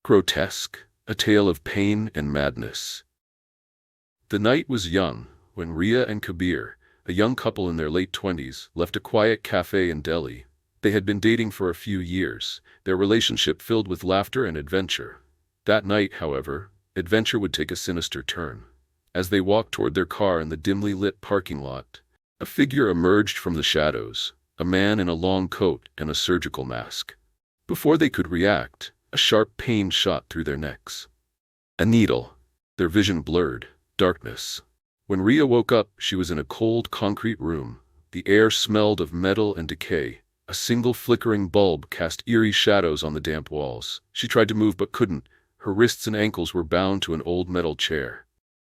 Grotesque, a tale of pain and madness. The night was young when Ria and Kabir, a young couple in their late 20s, left a quiet cafe in Delhi. They had been dating for a few years, their relationship filled with laughter and adventure. That night, however, adventure would take a sinister turn. As they walked toward their car in the dimly lit parking lot, a figure emerged from the shadows, a man in a long coat and a surgical mask. Before they could react, a sharp pain shot through their necks. A needle. Their vision blurred. Darkness. When Ria woke up, she was in a cold concrete room. The air smelled of metal and decay. A single flickering bulb cast eerie shadows on the damp walls. She tried to move but couldn't. Her wrists and ankles were bound to an old metal chair.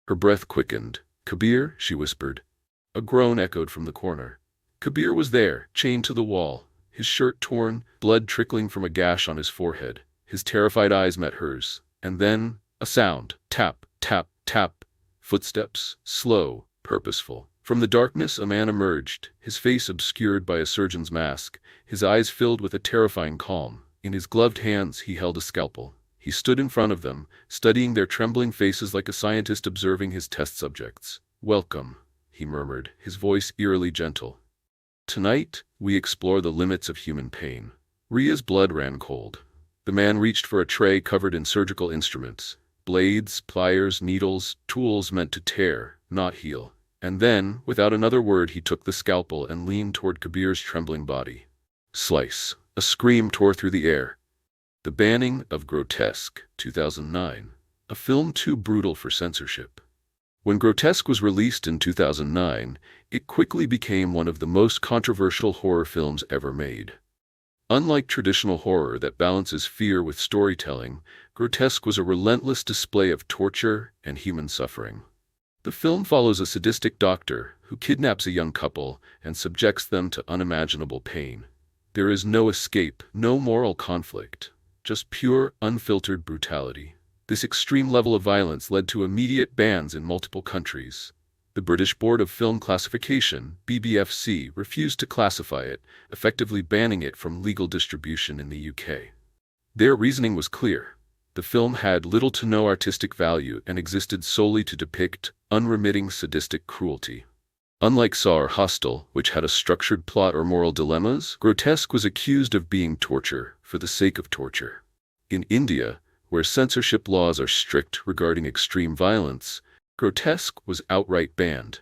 Her breath quickened. "Kabir," she whispered. A groan echoed from the corner. Kabir was there, chained to the wall, his shirt torn, blood trickling from a gash on his forehead. His terrified eyes met hers, and then a sound. Tap, tap, tap. Footsteps, slow, purposeful. From the darkness a man emerged, his face obscured by a surgeon's mask, his eyes filled with a terrifying calm. In his gloved hands he held a scalpel. He stood in front of them, studying their trembling faces like a scientist observing his test subjects. "Welcome," he murmured, his voice eerily gentle. "Tonight, we explore the limits of human pain." Ria's blood ran cold. The man reached for a tray covered in surgical instruments. Blades, pliers, needles, tools meant to tear, not heal. And then, without another word, he took the scalpel and leaned toward Kabir's trembling body. Slice. A scream tore through the air. The banning of Grotesque, 2009. A film too brutal for censorship. When Grotesque was released in 2009, it quickly became one of the most controversial horror films ever made. Unlike traditional horror that balances fear with storytelling, Grotesque was a relentless display of torture and human suffering. The film follows a sadistic doctor who kidnaps a young couple and subjects them to unimaginable pain. There is no escape, no moral conflict, just pure, unfiltered brutality. This extreme level of violence led to immediate bans in multiple countries. The British Board of Film Classification, BBFC, refused to classify it, effectively banning it from legal distribution in the UK. Their reasoning was clear. The film had little to no artistic value and existed solely to depict unremitting sadistic cruelty. Unlike Saw or Hostel, which had a structured plot or moral dilemmas, Grotesque was accused of being torture for the sake of torture. In India, where censorship laws are strict regarding extreme violence, Grotesque was outright banned.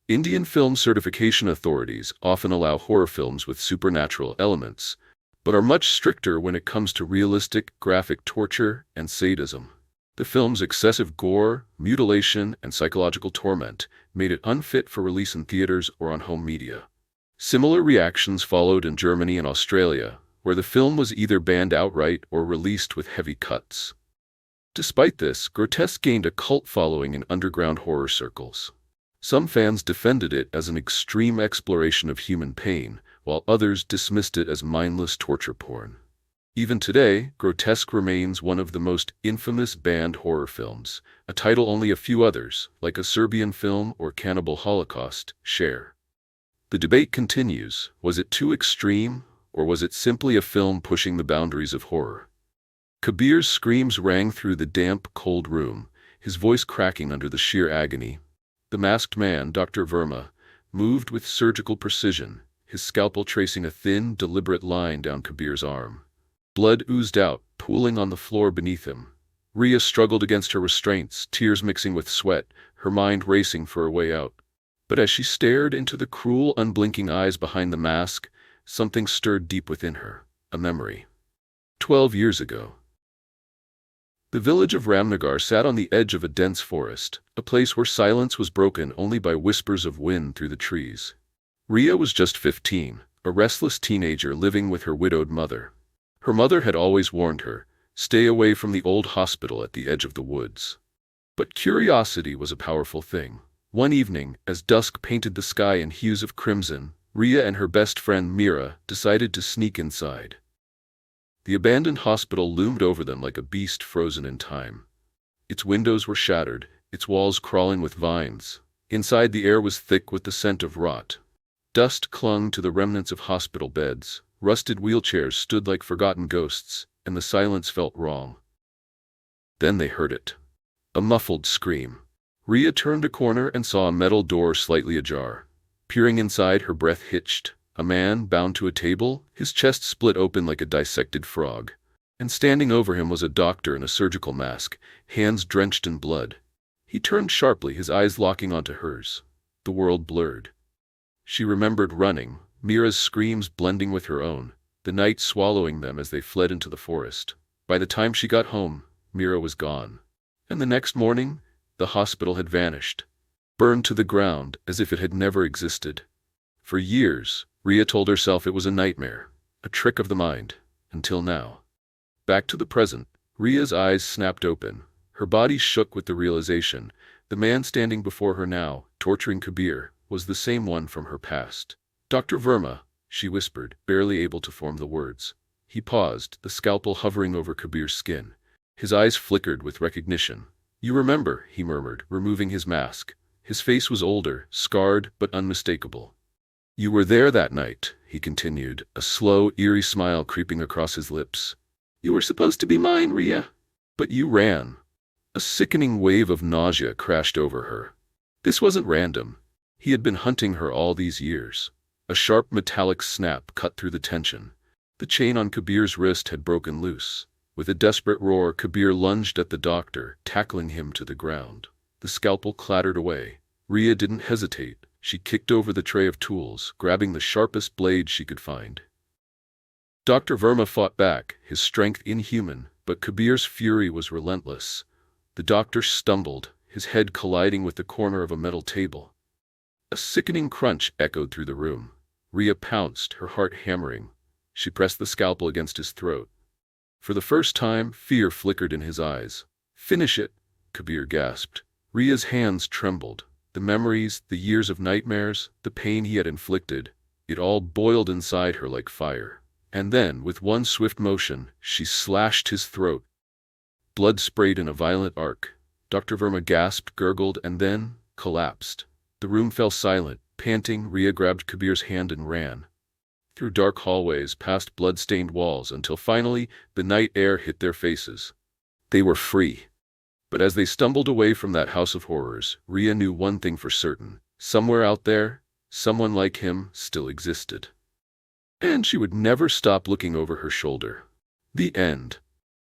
Indian film certification authorities often allow horror films with supernatural elements, but are much stricter when it comes to realistic, graphic torture and sadism. The film's excessive gore, mutilation, and psychological torment made it unfit for release in theaters or on home media. Similar reactions followed in Germany and Australia, where the film was either banned outright or released with heavy cuts. Despite this, Grotesque gained a cult following in underground horror circles. Some fans defended it as an extreme exploration of human pain, while others dismissed it as mindless torture porn. Even today, Grotesque remains one of the most infamous banned horror films, a title only a few others, like a Serbian film or Cannibal Holocaust, share. The debate continues. Was it too extreme, or was it simply a film pushing the boundaries of horror? Kabir's screams rang through the damp, cold room, his voice cracking under the sheer agony. The masked man, Dr. Verma, moved with surgical precision, his scalpel tracing a thin, deliberate line down Kabir's arm. Blood oozed out, pooling on the floor beneath him. Ria struggled against her restraints, tears mixing with sweat, her mind racing for a way out. But as she stared into the cruel, unblinking eyes behind the mask, something stirred deep within her, a memory. 12 years ago. The village of Ramnagar sat on the edge of a dense forest, a place where silence was broken only by whispers of wind through the trees. Ria was just 15, a restless teenager living with her widowed mother. Her mother had always warned her, stay away from the old hospital at the edge of the woods. But curiosity was a powerful thing. One evening, as dusk painted the sky in hues of crimson, Ria and her best friend Mira decided to sneak inside. The abandoned hospital loomed over them like a beast frozen in time. Its windows were shattered, its walls crawling with vines. Inside, the air was thick with the scent of rot. Dust clung to the remnants of hospital beds, rusted wheelchairs stood like forgotten ghosts, and the silence felt wrong. Then they heard it. A muffled scream. Rhea turned a corner and saw a metal door slightly ajar. Peering inside, her breath hitched. A man, bound to a table, his chest split open like a dissected frog. And standing over him was a doctor in a surgical mask, hands drenched in blood. He turned sharply, his eyes locking onto hers. The world blurred. She remembered running, Mira's screams blending with her own, the night swallowing them as they fled into the forest. By the time she got home, Mira was gone. And the next morning, the hospital had vanished, burned to the ground as if it had never existed. For years, Rhea told herself it was a nightmare, a trick of the mind, until now. Back to the present, Rhea's eyes snapped open. Her body shook with the realization. The man standing before her now, torturing Kabir, was the same one from her past. "Dr. Verma," she whispered, barely able to form the words. He paused, the scalpel hovering over Kabir's skin. His eyes flickered with recognition. "You remember," he murmured, removing his mask. His face was older, scarred, but unmistakable. "You were there that night," he continued, a slow, eerie smile creeping across his lips. "You were supposed to be mine, Rhea. But you ran." A sickening wave of nausea crashed over her. This wasn't random. He had been hunting her all these years. A sharp metallic snap cut through the tension. The chain on Kabir's wrist had broken loose. With a desperate roar, Kabir lunged at the doctor, tackling him to the ground. The scalpel clattered away. Rhea didn't hesitate. She kicked over the tray of tools, grabbing the sharpest blade she could find. Dr. Verma fought back, his strength inhuman, but Kabir's fury was relentless. The doctor stumbled, his head colliding with the corner of a metal table. A sickening crunch echoed through the room. Rhea pounced, her heart hammering. She pressed the scalpel against his throat. For the first time, fear flickered in his eyes. "Finish it," Kabir gasped. Rhea's hands trembled. The memories, the years of nightmares, the pain he had inflicted, it all boiled inside her like fire. And then, with one swift motion, she slashed his throat. Blood sprayed in a violent arc. Dr. Verma gasped, gurgled, and then collapsed. The room fell silent. Panting, Rhea grabbed Kabir's hand and ran. Through dark hallways, past blood-stained walls, until finally, the night air hit their faces. They were free. But as they stumbled away from that house of horrors, Rhea knew one thing for certain. Somewhere out there, someone like him still existed. And she would never stop looking over her shoulder. The end.